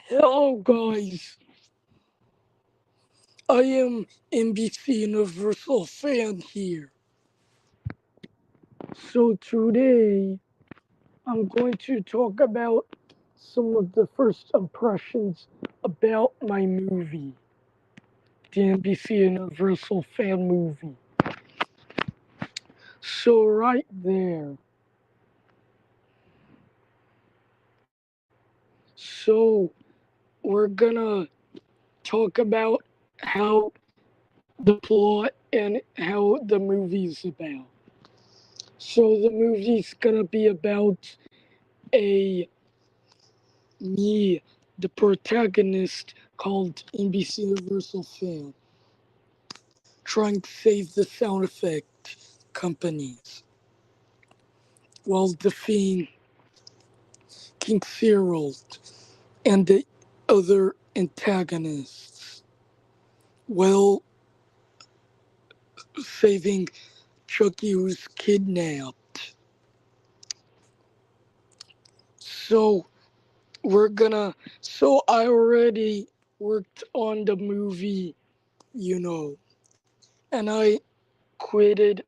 Hello, guys. I am NBC Universal Fan here. So, today I'm going to talk about some of the first impressions about my movie, the NBC Universal Fan Movie. So, right there. So, we're gonna talk about how the plot and how the movie's about. So, the movie's gonna be about a me, the protagonist called NBC Universal Fan, trying to save the sound effect companies while defeating King Cyril and the other antagonists while saving Chucky who's kidnapped. So so I already worked on the movie, and I quitted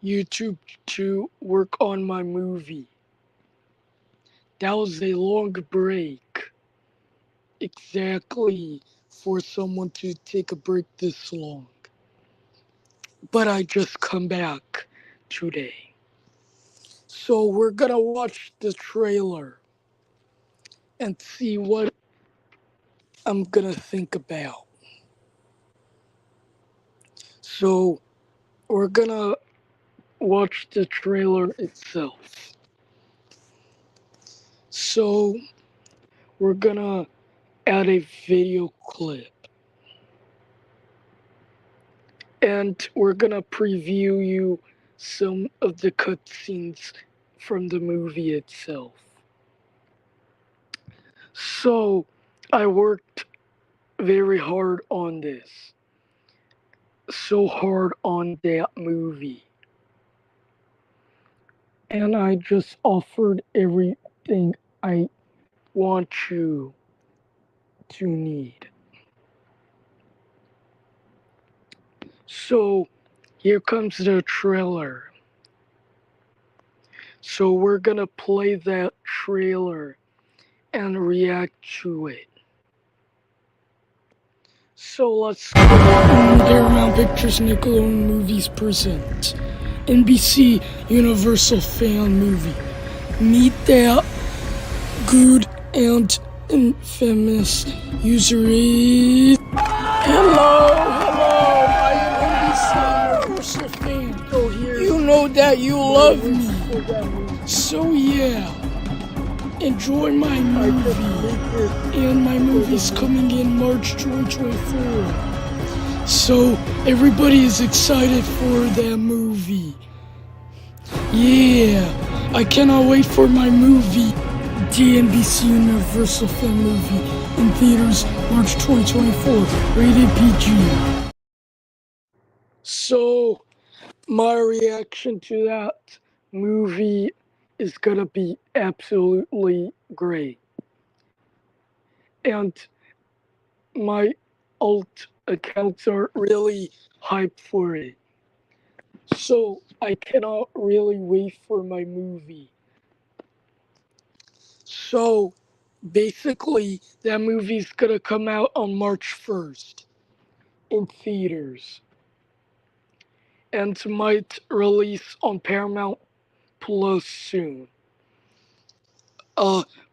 YouTube to work on my movie. That was a long break, exactly for someone to take a break this long. But I just come back today. So we're gonna watch the trailer and see what I'm gonna think about. So we're gonna watch the trailer itself. So we're gonna add a video clip. And we're gonna preview you some of the cutscenes from the movie itself. So, I worked very hard on this, so hard on that movie, and I just offered everything I want you to need. So, here comes the trailer. So, we're gonna play that trailer and react to it. So let's go. Paramount Pictures Nickelodeon Movies present NBC Universal Fan Movie. Meet that good and infamous user is. Hello, I am NBC Universal Fan. You know that you love me. So yeah. Enjoy my movie. And my movie's coming in March 2024. So everybody is excited for that movie. Yeah, I cannot wait for my movie, the NBC Universal Fan Movie, in theaters March 2024, rated PG. So my reaction to that movie is gonna be absolutely great. And my alt accounts are really hyped for it. So I cannot really wait for my movie. So basically, that movie's gonna come out on March 1st in theaters and might release on Paramount Plus soon.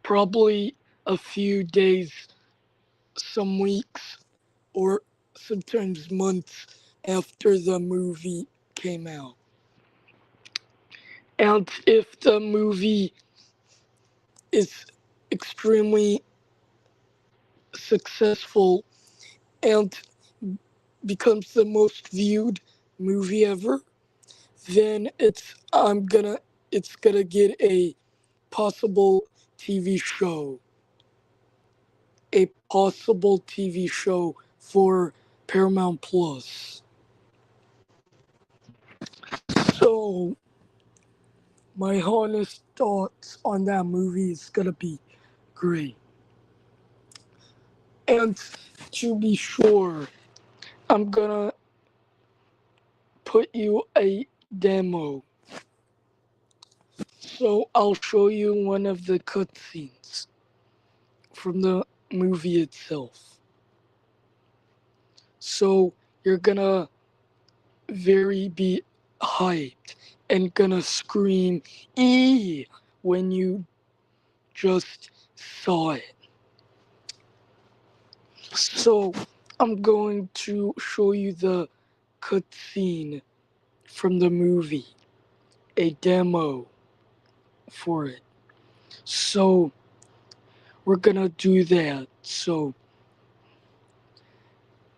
Probably a few days, some weeks, or sometimes months after the movie came out. And if the movie is extremely successful and becomes the most viewed movie ever, then it's gonna get a possible TV show. A possible TV show for Paramount Plus. So my honest thoughts on that movie is gonna be great. And to be sure, I'm gonna put you a demo. So I'll show you one of the cutscenes from the movie itself. So you're gonna be hyped and gonna scream "ee" when you just saw it. So I'm going to show you the cutscene from the movie, a demo for it. So we're gonna do that.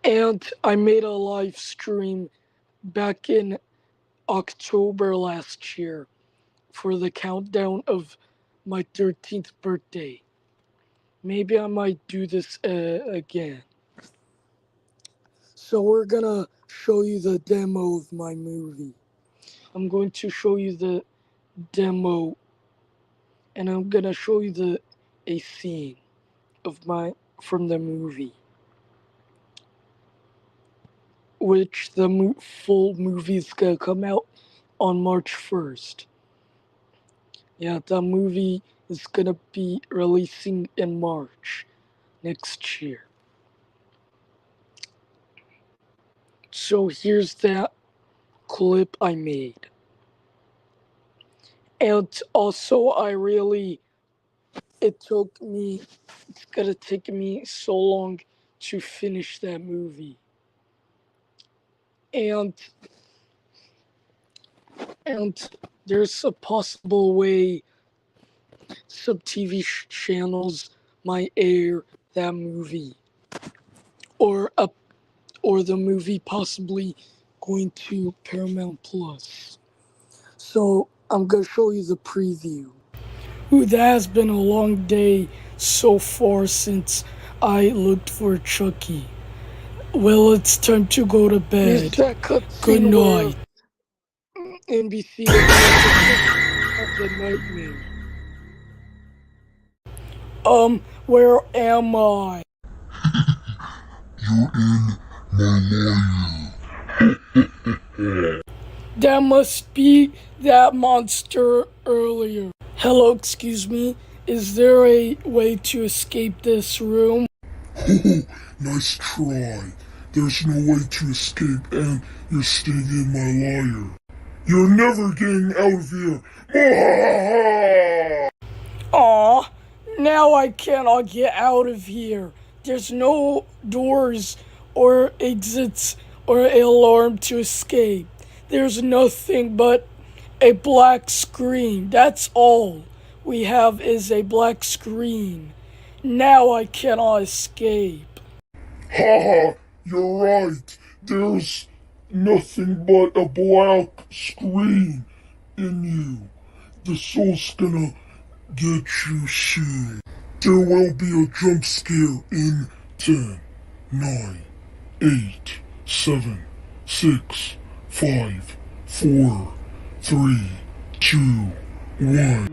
And I made a live stream back in October last year for the countdown of my 13th birthday. Maybe I might do this again. So we're gonna show you the demo of my movie. I'm going to show you the demo, and I'm gonna show you a scene from the movie, which the full movie is gonna come out on March 1st. Yeah, the movie is gonna be releasing in March next year. So here's that clip I made. And also it's gonna take me so long to finish that movie. And there's a possible way some TV channels might air that movie, or the movie possibly going to Paramount Plus. So I'm gonna show you the preview. Ooh, that has been a long day so far since I looked for Chucky. Well, it's time to go to bed. Good night. NBC has a nightmare. Where am I? You're in my lair. That must be that monster earlier. Hello, excuse me. Is there a way to escape this room? Oh, nice try. There's no way to escape and you're staying in my lair. You're never getting out of here. Aw, now I cannot get out of here. There's no doors or exits or alarm to escape. There's nothing but a black screen. That's all we have is a black screen. Now I cannot escape. Haha, you're right. There's nothing but a black screen in you. The soul's gonna get you soon. There will be a jump scare in 10, 9, 8, 7, 6, 5, 4, 3, 2, 1.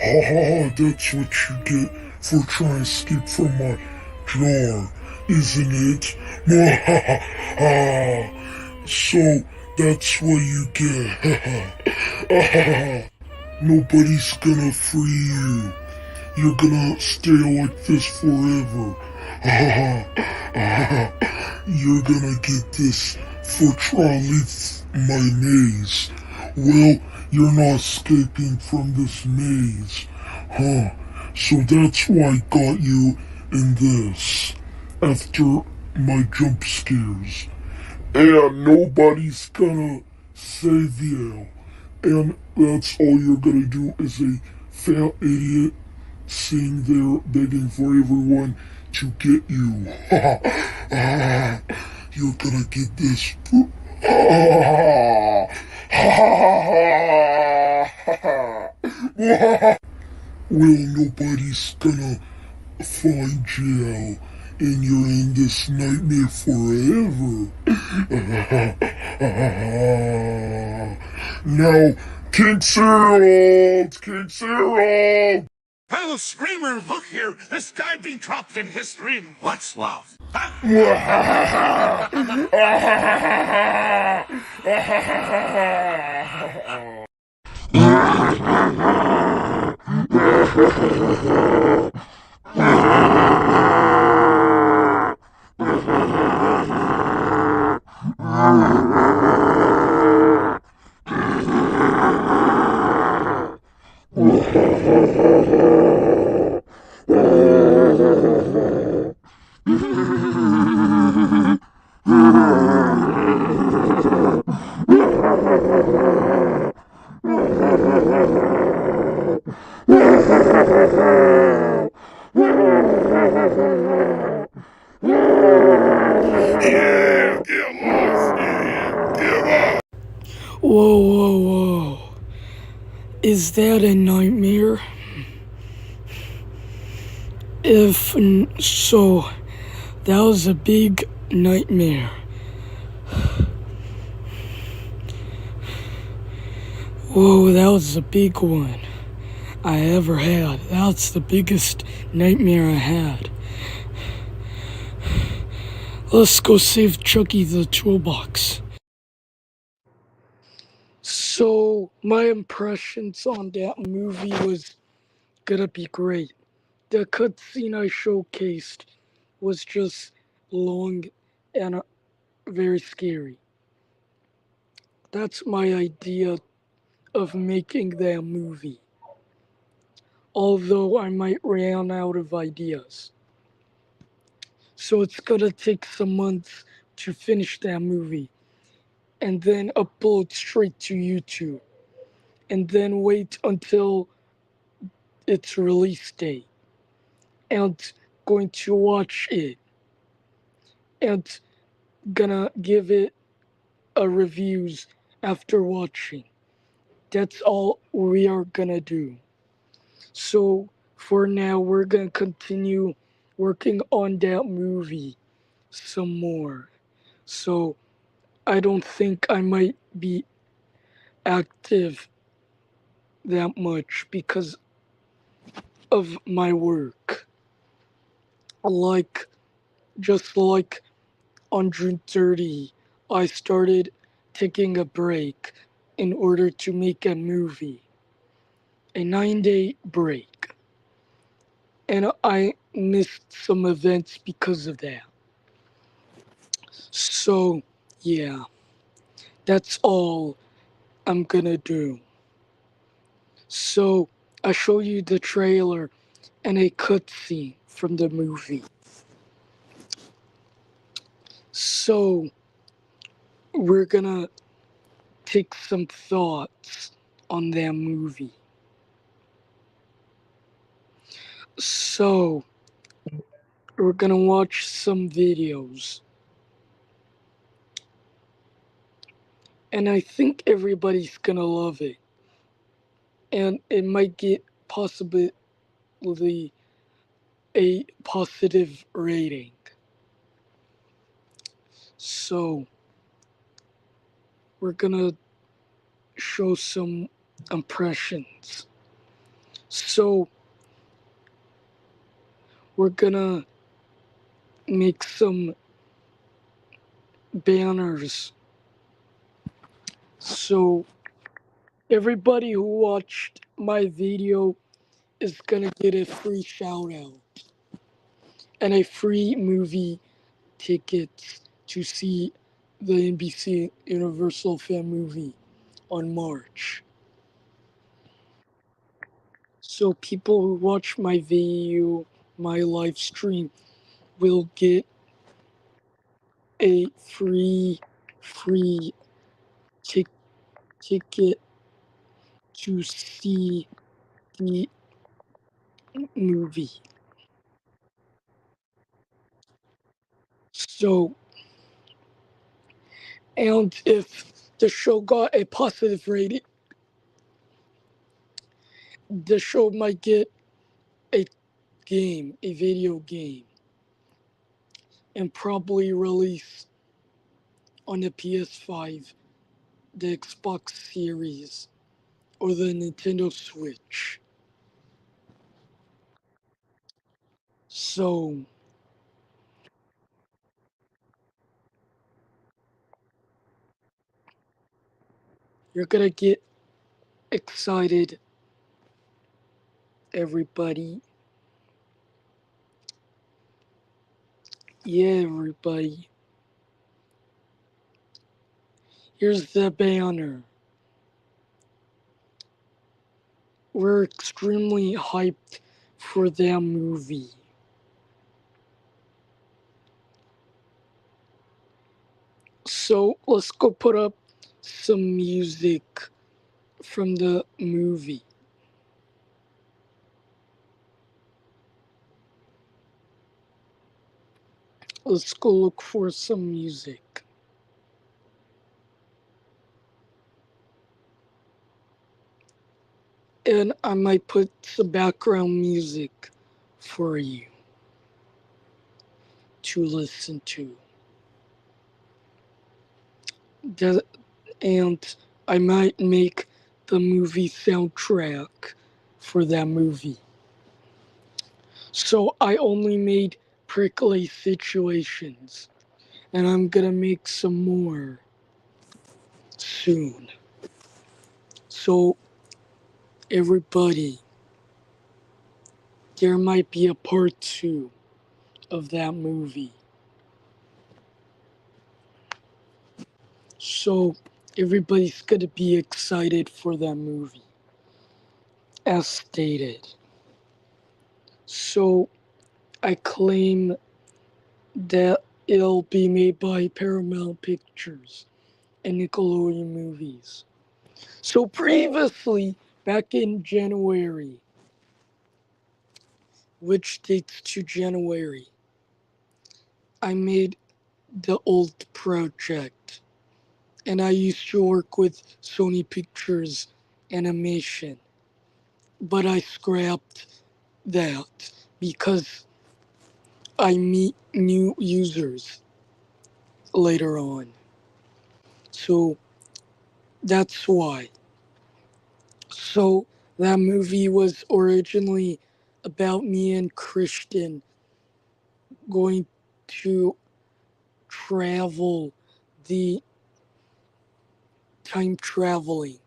Ha, that's what you get for trying to escape from my jar, isn't it? Ha. So that's what you get. Nobody's gonna free you. You're gonna stay like this forever. You're gonna get this for trying to leave my maze. Well, you're not escaping from this maze. Huh. So that's why I got you in this. After my jump scares. And nobody's gonna save you. And that's all you're gonna do is a fat idiot sitting there begging for everyone to get you. You're gonna get this. Well, nobody's gonna find you, and you're in this nightmare forever. Now, King Cyril! King Cyril! Fellow screamer, look here! This guy be dropped in history. What's love? Huh? Yeah, get lost! Yeah, give up! Whoa. Is that a nightmare? If so, that was a big nightmare. Whoa, that was a big one I ever had. That's the biggest nightmare I had. Let's go save Chucky the toolbox. So, my impressions on that movie was gonna be great. The cutscene I showcased was just long and very scary. That's my idea of making that movie. Although I might run out of ideas. So it's gonna take some months to finish that movie and then upload straight to YouTube and then wait until its release date and going to watch it and gonna give it a reviews after watching. That's all we are gonna do. So for now, we're gonna continue working on that movie some more. So I don't think I might be active that much because of my work. Like, just like on June 30, I started taking a break in order to make a movie, a 9-day break. And I missed some events because of that. So, yeah, that's all I'm gonna do. So, I show you the trailer and a cutscene from the movie. So, we're gonna take some thoughts on that movie. So, we're gonna watch some videos. And I think everybody's gonna love it. And it might get possibly a positive rating. So, we're gonna show some impressions. So we're gonna make some banners. So everybody who watched my video is gonna get a free shout out and a free movie ticket to see the NBC Universal Fan Movie on March. So people who watch my video, my live stream, will get a free ticket to see the movie. So, and if the show got a positive rating, the show might get a a video game, and probably release on the PS5, the Xbox Series, or the Nintendo Switch. So, you're gonna get excited, everybody. Yeah, everybody. Here's the banner. We're extremely hyped for that movie. So let's go put up some music from the movie. Let's go look for some music. And I might put some background music for you to listen to. And I might make the movie soundtrack for that movie. So I only made prickly situations, and I'm gonna make some more soon. So everybody, there might be a part 2 of that movie. So everybody's gonna be excited for that movie, as stated. So I claim that it'll be made by Paramount Pictures and Nickelodeon Movies. So previously, back in January, which dates to January, I made the old project, and I used to work with Sony Pictures Animation, but I scrapped that because I meet new users later on. So that's why. So that movie was originally about me and Christian going to travel, the time traveling.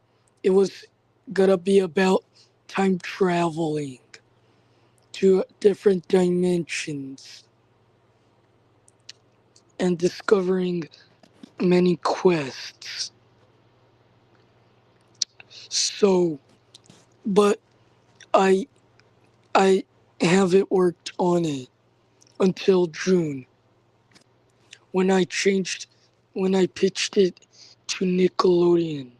It was gonna be about time traveling to different dimensions and discovering many quests. So, but I I haven't worked on it until June when I pitched it to Nickelodeon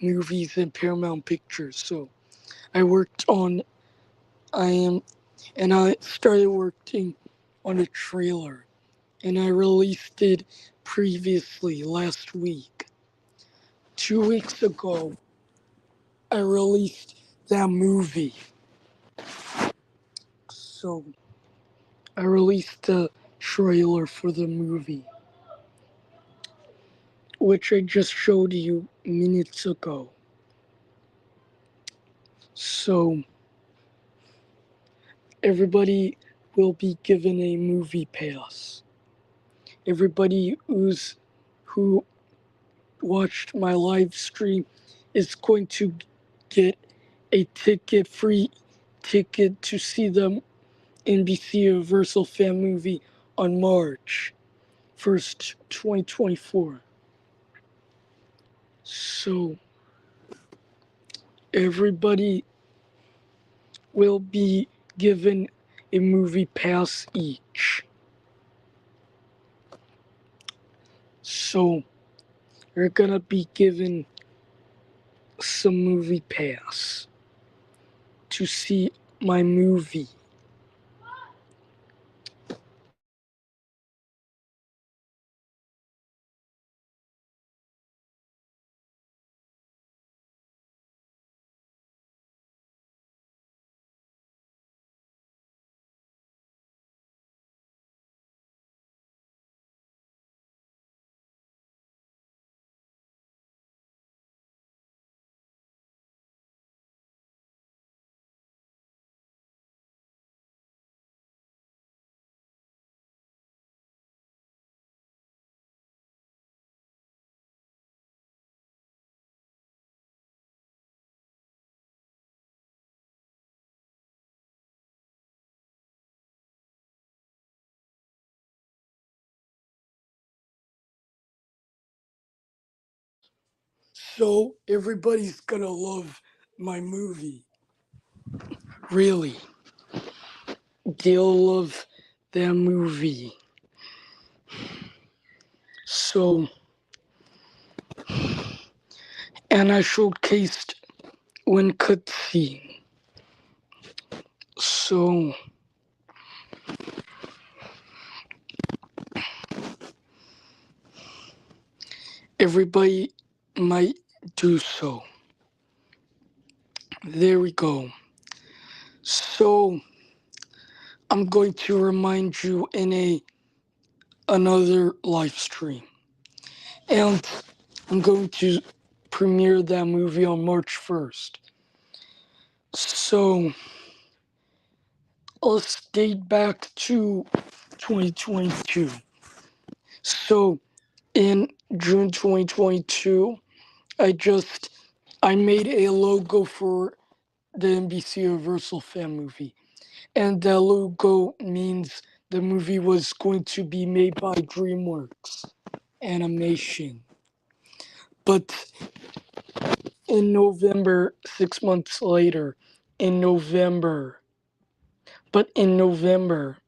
Movies and Paramount Pictures. So I worked on I am and I started working on a trailer, and I released it previously last week. 2 weeks ago, I released that movie. So I released the trailer for the movie, which I just showed you minutes ago. So everybody will be given a movie pass. Everybody who watched my live stream is going to get a free ticket to see the NBC Universal Fan Movie on March 1st, 2024. So everybody will be given a movie pass each. So you're gonna be given some movie pass to see my movie. So everybody's gonna love my movie. Really. They'll love that movie. So, and I showcased one cutscene. So, everybody might do so. There we go. So, I'm going to remind you in another live stream. And I'm going to premiere that movie on March 1st. So, let's date back to 2022. So, in June 2022, I made a logo for the NBC Universal Fan Movie. And that logo means the movie was going to be made by DreamWorks Animation. But in November, 6 months later, in November, in November,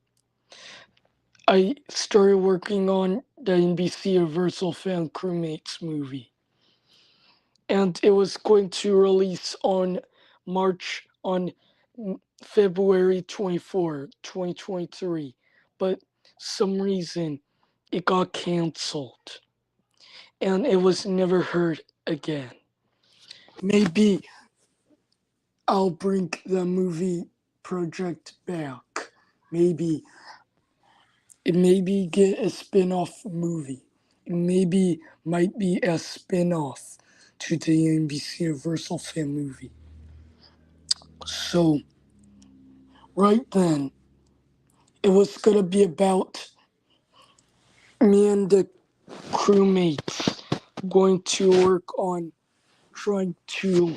I started working on the NBC Universal Fan Crewmates movie. And it was going to release on February 24, 2023. But some reason it got canceled. And it was never heard again. Maybe I'll bring the movie project back. Maybe get a spin-off movie. It maybe might be a spin-off to the NBC Universal Fan Movie. So right then, it was gonna be about me and the crewmates going to work on trying to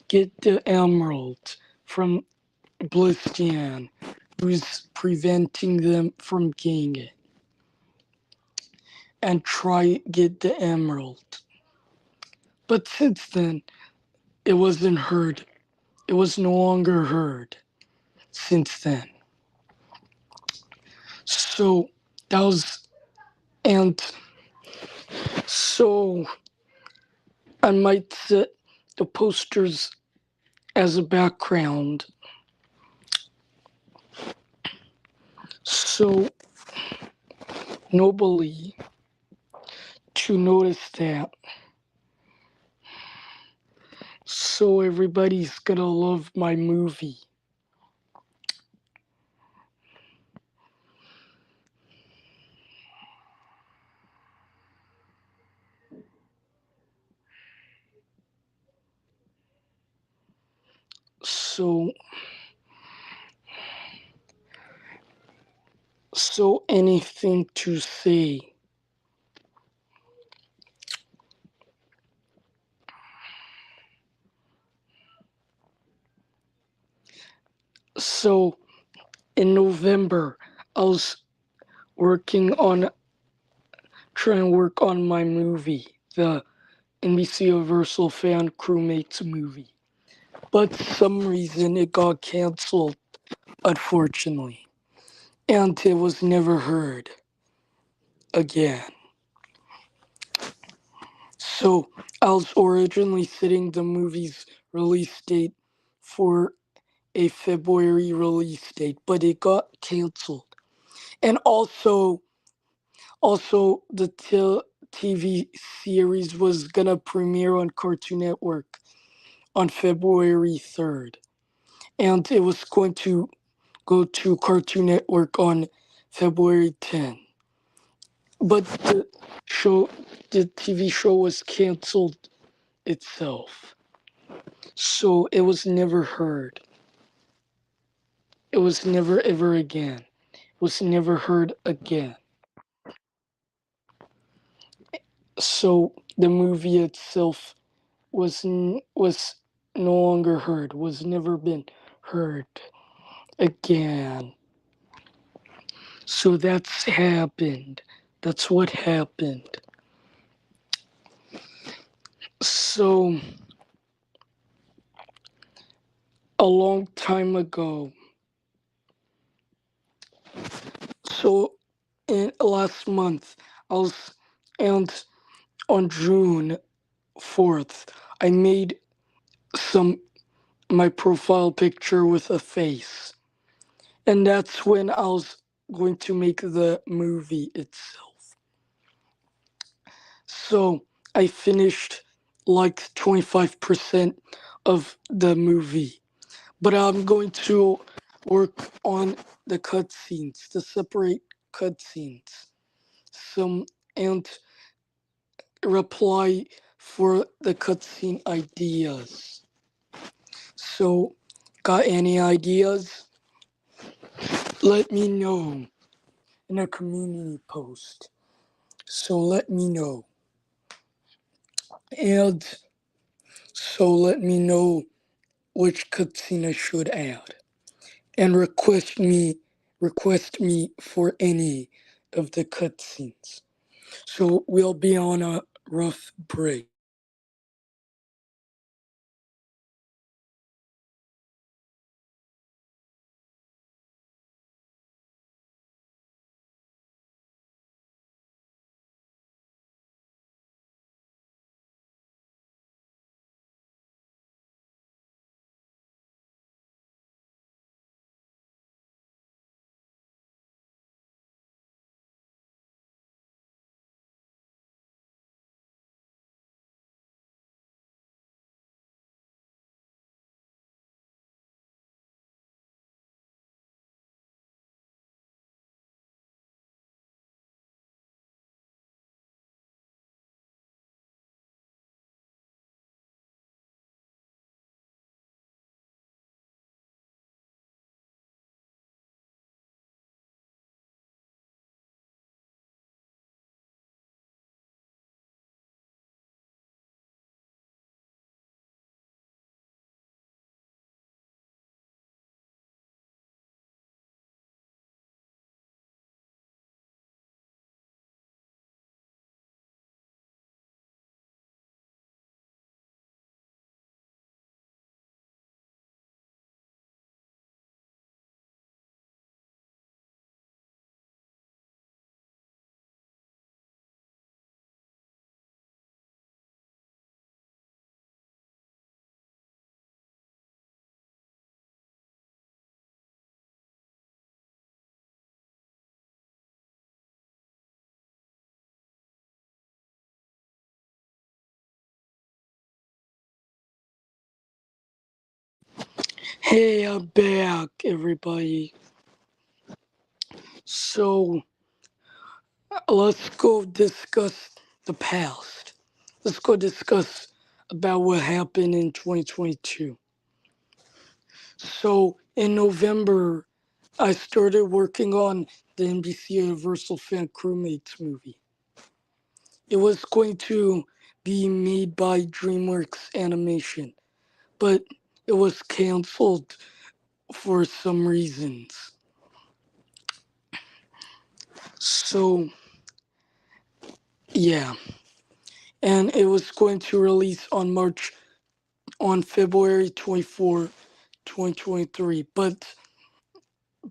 get the emerald from Blistian, who's preventing them from getting it, and try get the emerald. But since then, it wasn't heard. It was no longer heard since then. So that was, and so I might set the posters as a background. So nobody to notice that. So everybody's gonna love my movie. So, so anything to say? So, in November, I was working on trying to work on my movie, the NBCUniversalfan Crewmates movie. But some reason it got canceled, unfortunately. And it was never heard again. So I was originally setting the movie's release date for a February release date, but it got canceled. And also the TV series was gonna premiere on Cartoon Network on February 3rd. And it was going to go to Cartoon Network on February 10th. But show, the TV show was canceled itself. So it was never heard. It was never ever again. It was never heard again. So the movie itself was no longer heard, was never been heard again. So that's happened. That's what happened. So a long time ago. So in last month, I was and on June 4th, I made some my profile picture with a face. And that's when I was going to make the movie itself. So I finished like 25% of the movie. But I'm going to work on the cutscenes, the separate cutscenes. Some and reply for the cutscene ideas. So, got any ideas? Let me know in a community post. So let me know. And so let me know which cutscene I should add. And request me for any of the cutscenes. So we'll be on a rough break. Hey, I'm back, everybody. So let's go discuss the past. Let's go discuss about what happened in 2022. So in November, I started working on the NBC Universal Fan Crewmates movie. It was going to be made by DreamWorks Animation, but it was canceled for some reasons. So, yeah. And it was going to release on February 24, 2023. But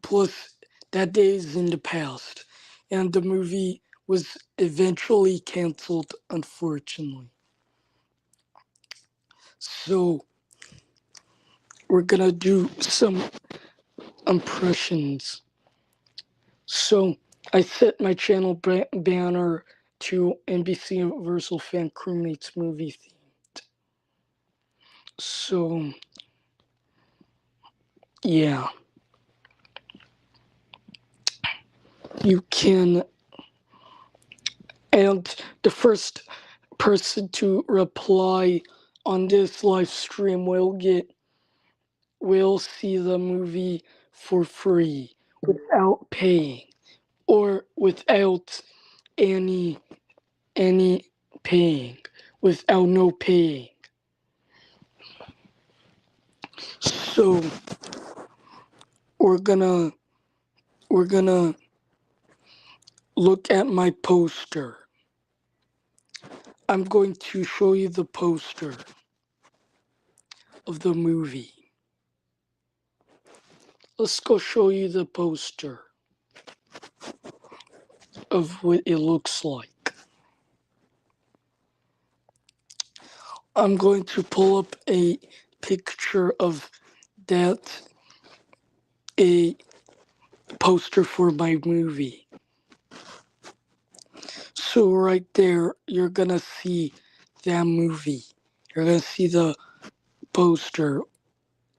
plus, that day is in the past. And the movie was eventually canceled, unfortunately. So, we're gonna do some impressions. So, I set my channel banner to NBC Universal Fan Crewmates movie themed. So, yeah. You can, and the first person to reply on this live stream will see the movie for free without paying or without any any paying, without no paying. So we're gonna look at my poster. I'm going to show you the poster of the movie. Let's go show you the poster of what it looks like. I'm going to pull up a picture of that, a poster for my movie. So right there, you're gonna see that movie. You're gonna see the poster,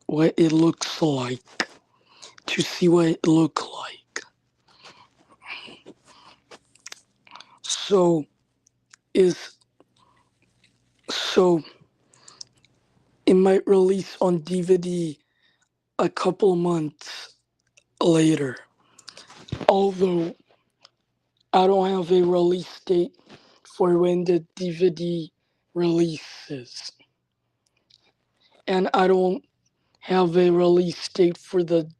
what it looks like, to see what it looks like. So is so it might release on DVD a couple months later. Although I don't have a release date for when the DVD releases. And I don't have a release date for the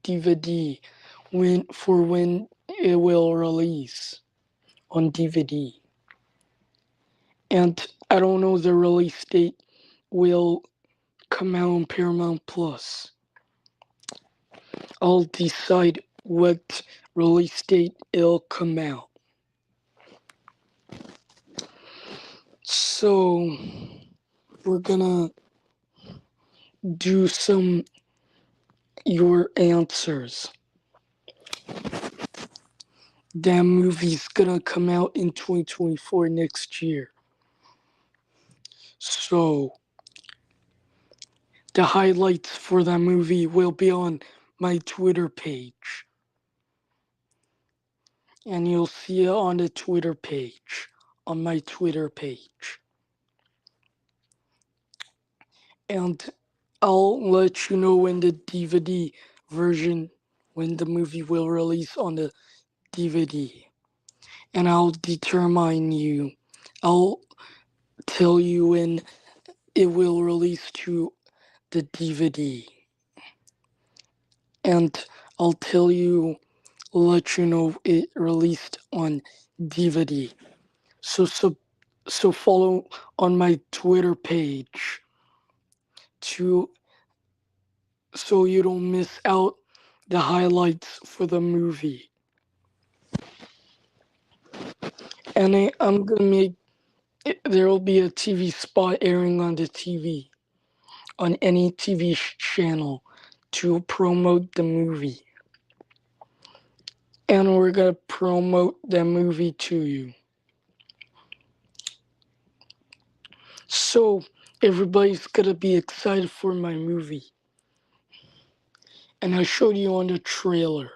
DVD when it will release on DVD. And I don't know the release date will come out on Paramount Plus. I'll decide what release date it'll come out. So we're gonna do some your answers. That movie's gonna come out in 2024 next year. So the highlights for that movie will be on my Twitter page. And you'll see it on the Twitter page, on my Twitter page. And I'll let you know when the DVD version, when the movie will release on the DVD. And I'll tell you when it will release to the DVD. And I'll let you know it released on DVD. So follow on my Twitter page so you don't miss out the highlights for the movie. And I'm gonna make there will be a TV spot airing on the TV, on any TV channel to promote the movie. And we're gonna promote the movie to you. So everybody's gonna be excited for my movie. And I showed you on the trailer.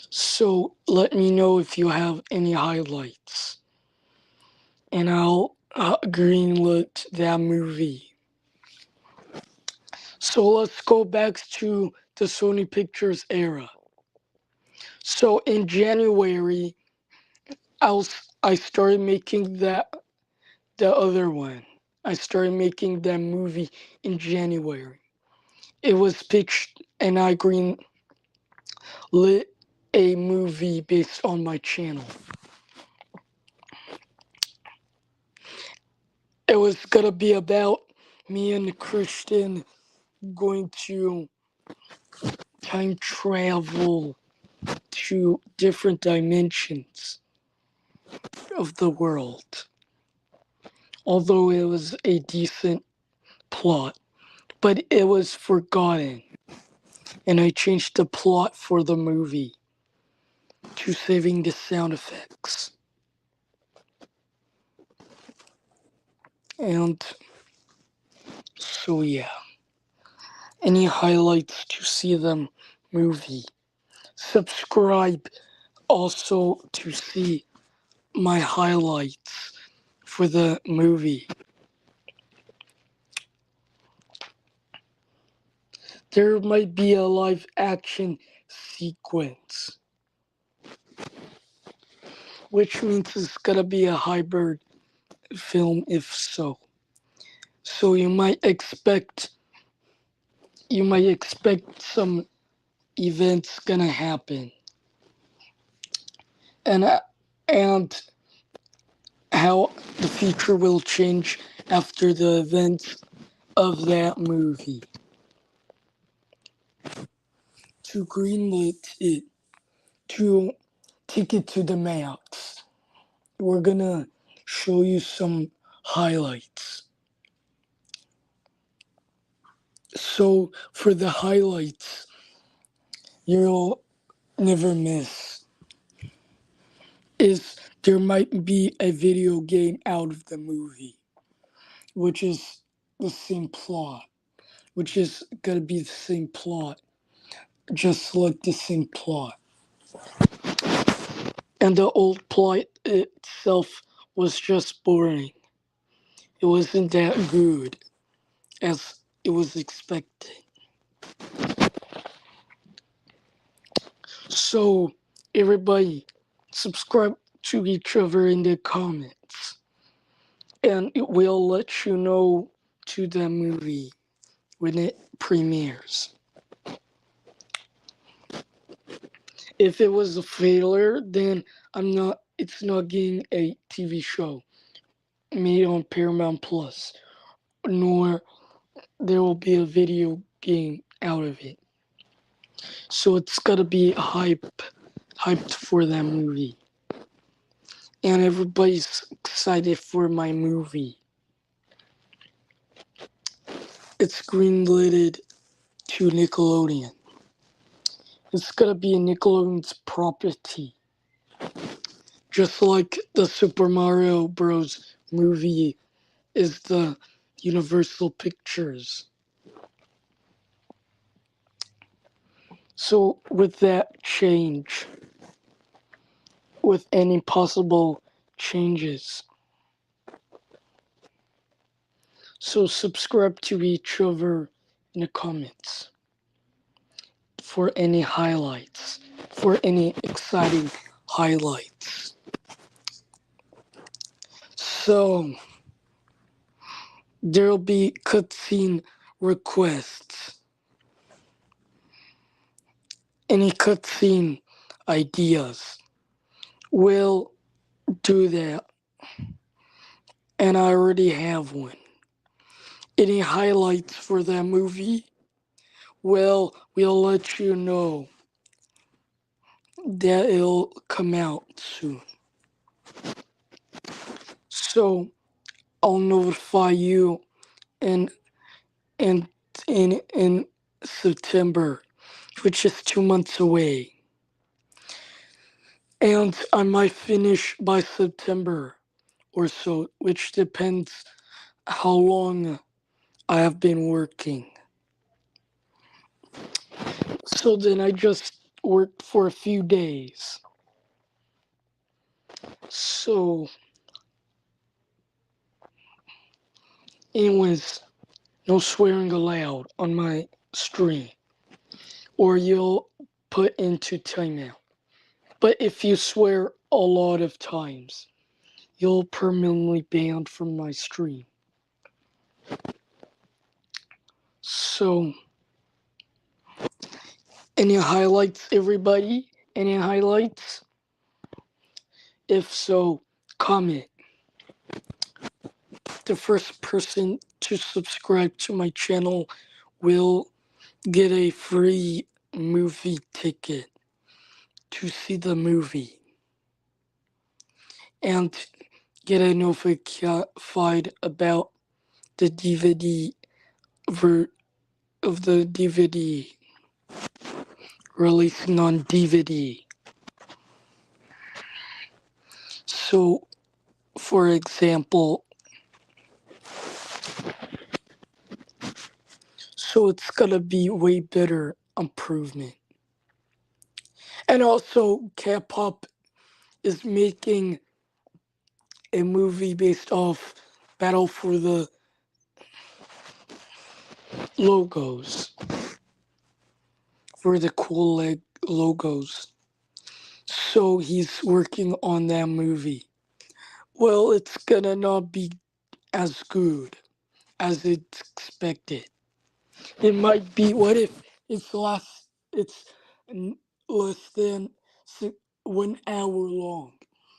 So let me know if you have any highlights. And I'll greenlit that movie. So let's go back to the Sony Pictures era. So in January, I started making the other one. I started making that movie in January. It was pitched, and I green lit a movie based on my channel. It was gonna be about me and Christian going to time travel to different dimensions of the world. Although it was a decent plot, but it was forgotten. And I changed the plot for the movie to saving the sound effects. And so yeah. Any highlights to see the movie? Subscribe also to see my highlights for the movie. There might be a live action sequence, which means it's gonna be a hybrid film if so. So you might expect some events gonna happen. And and how the future will change after the events of that movie. To greenlit it, to take it to the max, we're gonna show you some highlights. So for the highlights, you'll never miss is there might be a video game out of the movie, which is the same plot, which is gonna be the same plot, just like the same plot. And the old plot itself was just boring. It wasn't that good as it was expected. So, everybody, subscribe to each other in the comments, and it will let you know to the movie when it premieres. If it was a failure, then it's not getting a TV show made on Paramount Plus, nor there will be a video game out of it. So it's gotta be hyped for that movie. And everybody's excited for my movie. It's greenlit to Nickelodeon. It's gonna be a Nickelodeon's property. Just like the Super Mario Bros. Movie is the Universal Pictures. So with that change, with any possible changes, so subscribe to each other in the comments for any highlights, for any exciting highlights. So there'll be cutscene requests. Any cutscene ideas, we'll do that. And I already have one. Any highlights for that movie? Well, we'll let you know that it'll come out soon. So I'll notify you in in in September, which is 2 months away. And I might finish by September or so, which depends how long I have been working. So then I just worked for a few days. So, anyways, No swearing allowed on my stream, or you'll put into timeout. But if you swear a lot of times, you'll permanently banned from my stream. So, any highlights, everybody? Any highlights? If so, comment. The first person to subscribe to my channel will get a free movie ticket to see the movie and get a notified about the DVD of the DVD releasing on DVD. So, for example, so it's gonna be way better improvement. And also, K-pop is making a movie based off Battle for the logos, for the cool logos. So he's working on that movie. Well, it's gonna not be as good as it's expected. It might be. What if it's less? It's less than 1 hour long.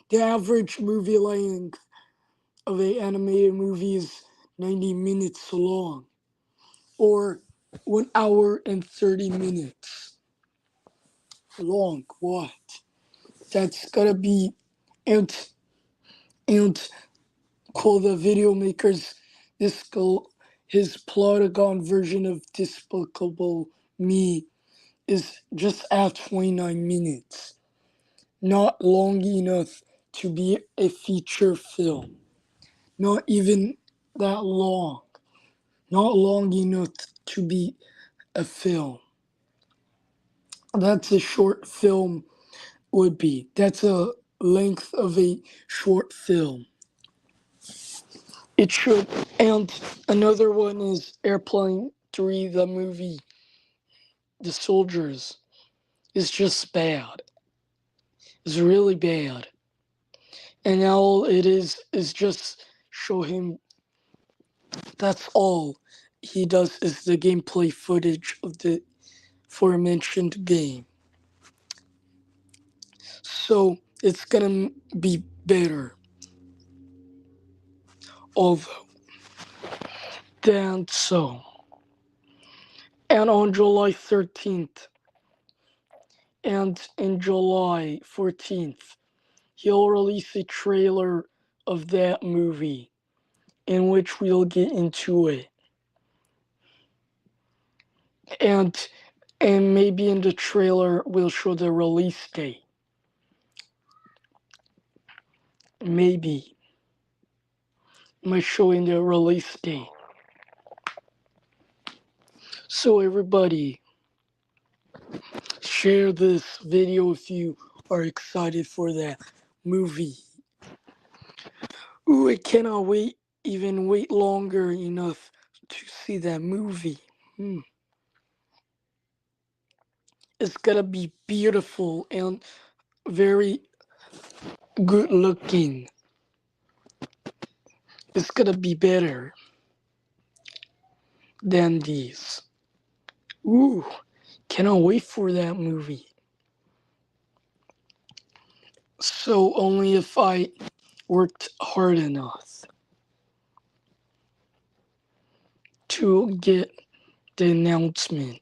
The average movie length of an animated movie is 90 minutes long, or 1 hour and 30 minutes long. What? That's gotta be and call the video makers his Plotagon version of Despicable Me is just at 29 minutes. Not long enough to be a feature film. Not even that long. Not long enough to be a film. That's a short film would be. That's a length of a short film. It should. And another one is Airplane 3, the movie, The Soldiers. It's just bad. It's really bad. And all it is just show him. That's all he does is the gameplay footage of the aforementioned game. So it's gonna be better. Although, then so. And on July 13th and in July 14th, he'll release a trailer of that movie in which we'll get into it. And maybe in the trailer we'll show the release date. Maybe. Am showing the release date? So everybody, share this video if you are excited for that movie. Ooh, I cannot wait longer enough to see that movie. It's gonna be beautiful and very good looking. It's gonna be better than these. Ooh, cannot wait for that movie. So only if I worked hard enough to get the announcement.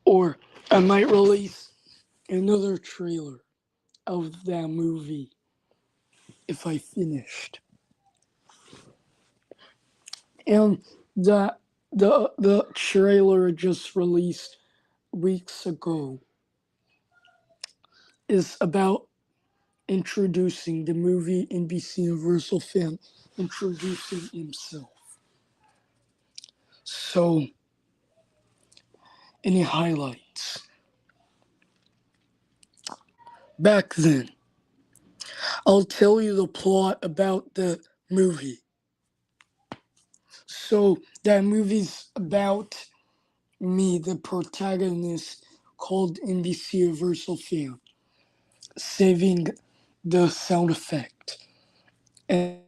Or I might release another trailer of that movie if I finished. And the trailer just released weeks ago is about introducing the movie NBCUniversalfan introducing himself. So, any highlights? Back then, I'll tell you the plot about the movie. So that movie's about me, the protagonist, called NBC Universal Fan, saving the sound effect. And then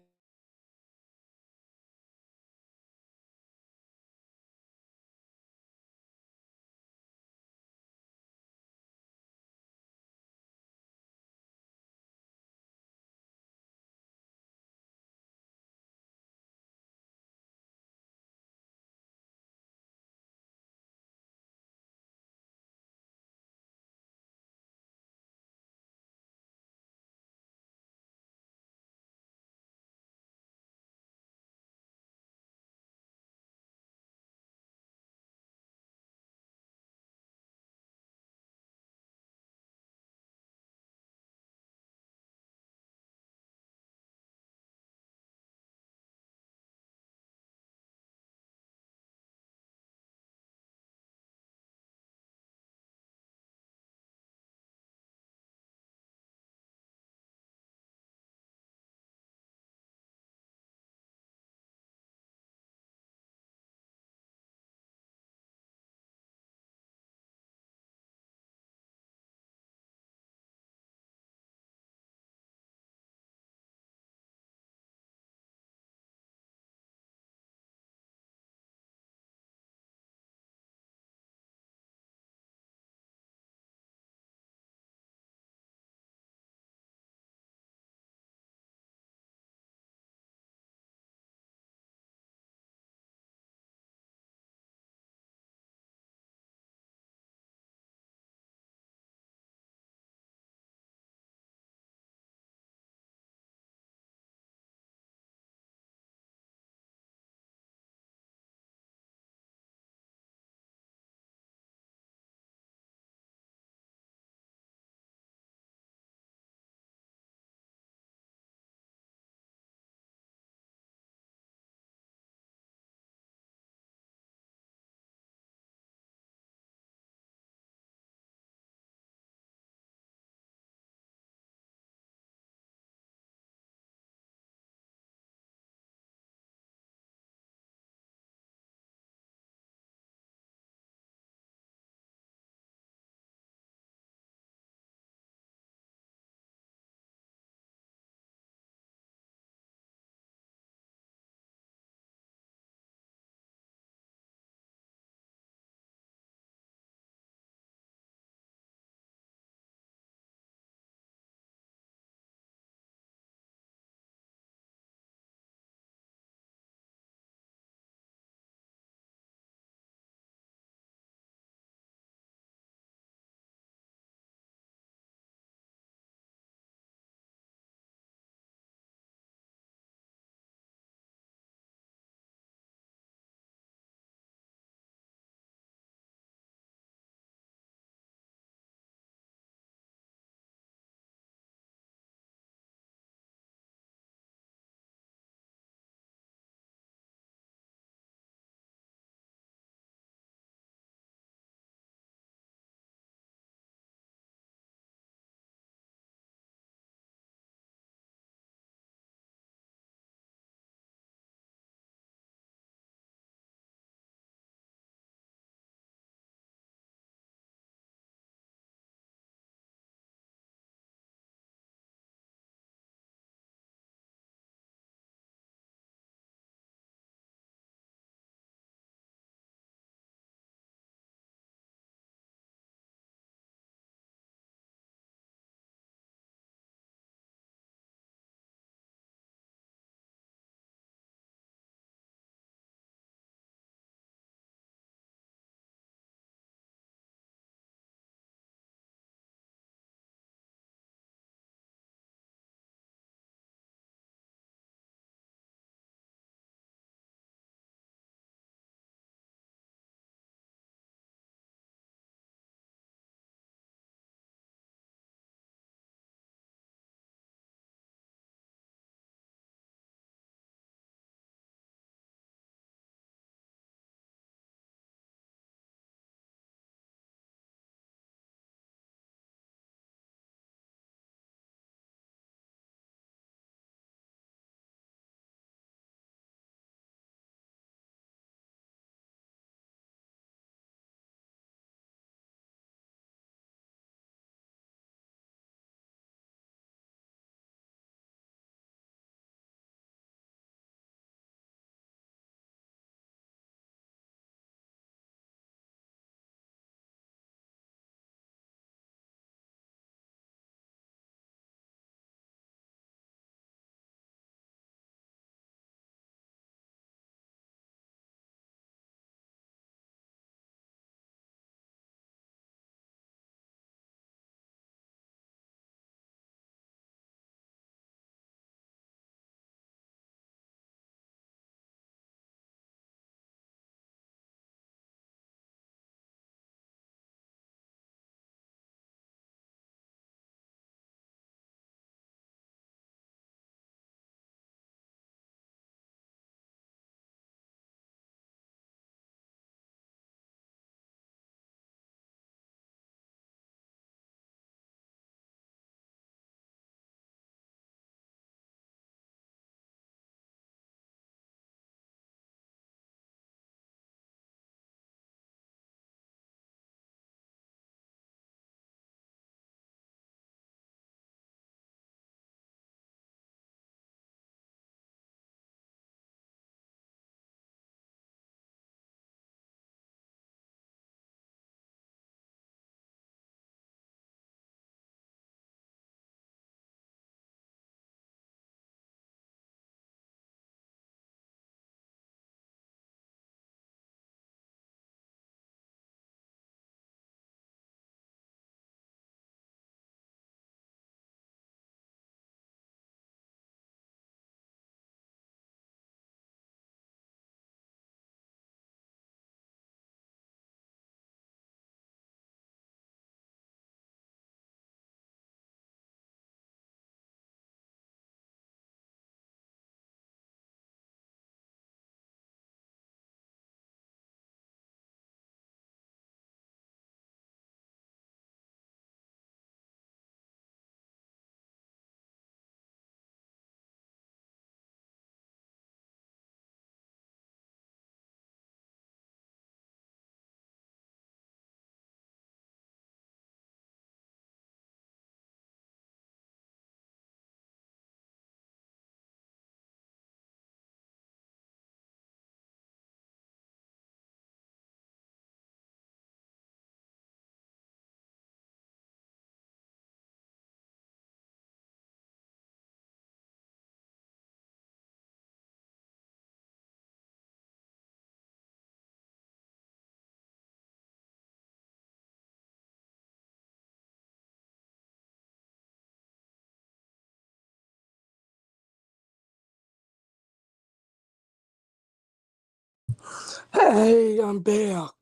Hey, I'm back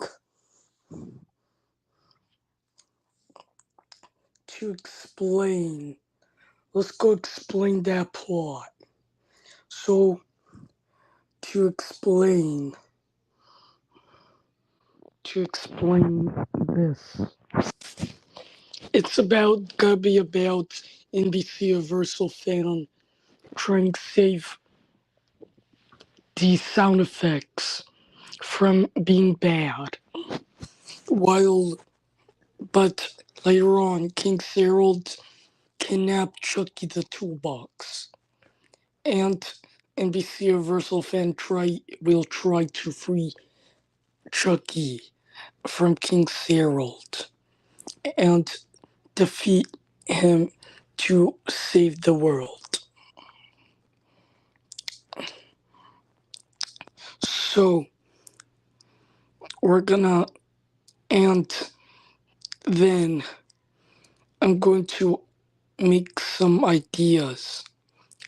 to explain. Let's go explain that plot. So, to explain this, it's gonna be about NBCUniversalfan trying to save these sound effects from being bad. But later on, King Harold kidnapped Chucky the Toolbox, and NBCUniversalfan will try to free Chucky from King Harold and defeat him to save the world. So and then I'm going to make some ideas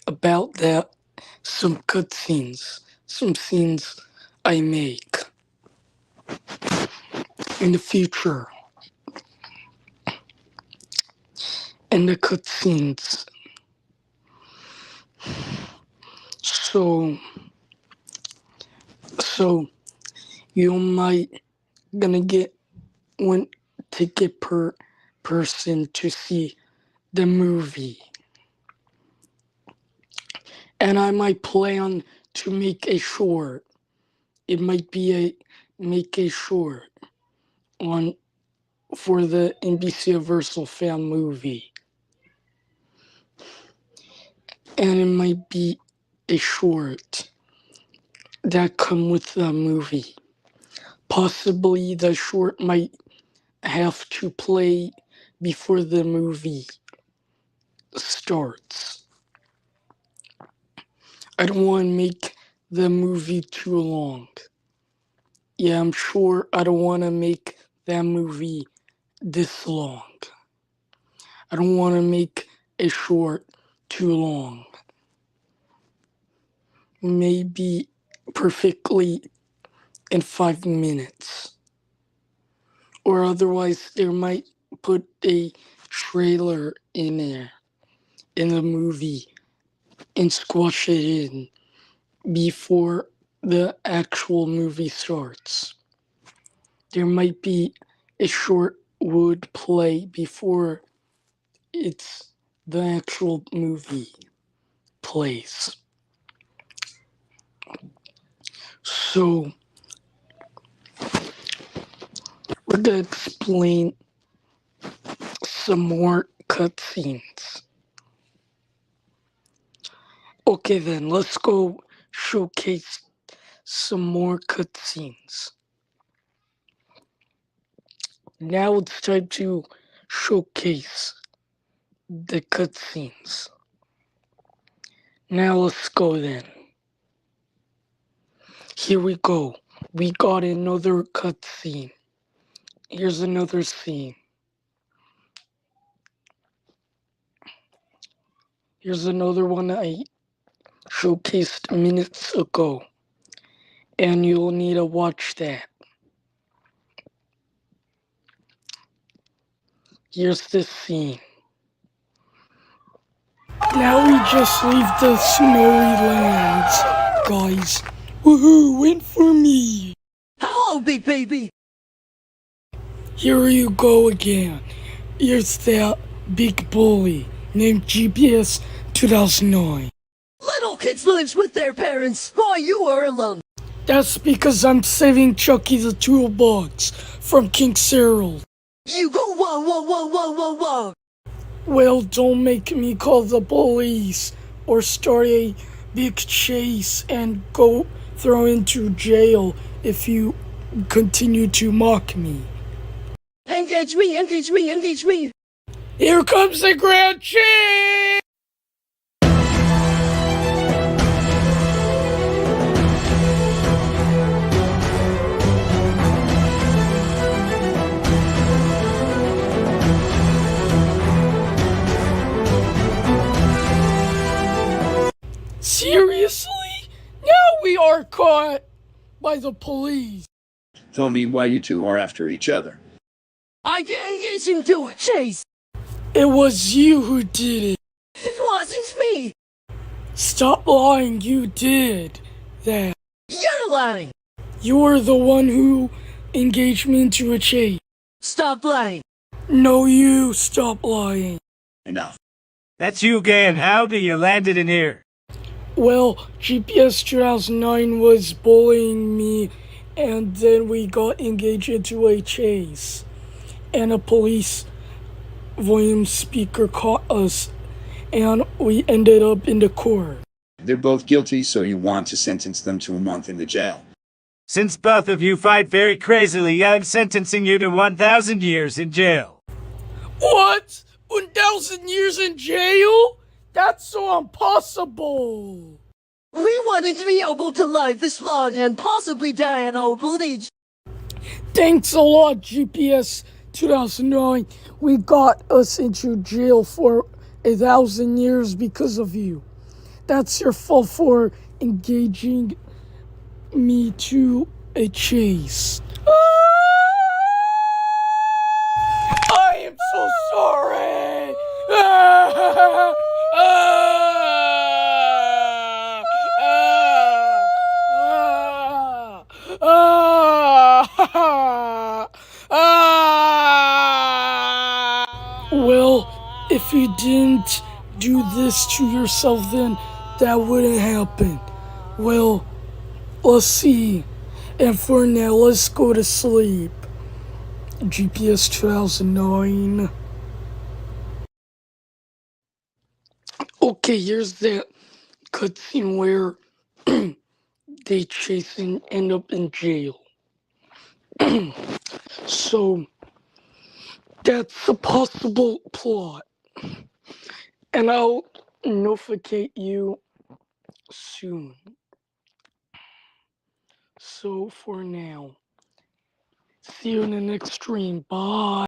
about that, some cutscenes, some scenes I make in the future, and the cutscenes. So you might gonna get one ticket per person to see the movie. And I might plan to make a short. It might be make a short on for the NBCUniversalfan Movie. And it might be a short that come with the movie. Possibly the short might have to play before the movie starts. I don't want to make the movie too long. Yeah, I'm sure I don't want to make that movie this long. I don't want to make a short too long. Maybe perfectly in 5 minutes. Or otherwise, they might put a trailer in there, in the movie, and squash it in before the actual movie starts. There might be a short would play before the actual movie plays. So we're gonna explain some more cutscenes. Okay then, let's go showcase some more cutscenes. Now it's time to showcase the cutscenes. Now let's go then. Here we go. We got another cutscene. Here's another scene. Here's another one I showcased minutes ago. And you'll need to watch that. Here's this scene. Now we just leave the snowy lands, guys. Woohoo, win for me. Hello, big baby. Here you go again. Here's that big bully named GPS 2009. Little kids lives with their parents. Why you are alone? That's because I'm saving Chucky the Toolbox from King Harold. You go whoa whoa whoa whoa whoa whoa. Well, don't make me call the police or start a big chase and go throw into jail if you continue to mock me. Engage me, engage me, engage me. Here comes the Grand Chief! Seriously? Now we are caught. by the police. Tell me why you two are after each other. I engaged into a chase. It was you who did it. It wasn't me. Stop lying, you did that. You're lying. You were the one who engaged me into a chase. Stop lying. No, you stop lying. Enough. That's you again. How do you landed in here? Well, GPS 2009 was bullying me, and then we got engaged into a chase. And a police volume speaker caught us, and we ended up in the court. They're both guilty, so you want to sentence them to a month in the jail. Since both of you fight very crazily, I'm sentencing you to 1,000 years in jail. What? 1,000 years in jail? That's so impossible. We wanted to be able to live this long and possibly die in old age. Thanks a lot, GPS 2009. We got us into jail for 1,000 years because of you. That's your fault for engaging me to a chase. I am so sorry. Well, if you didn't do this to yourself, then that wouldn't happen. Well, let's see. And for now, let's go to sleep. GPS 2009. Okay, here's that cutscene where they chase and end up in jail. So, that's a possible plot. And I'll notificate you soon. So, for now, see you in the next stream. Bye.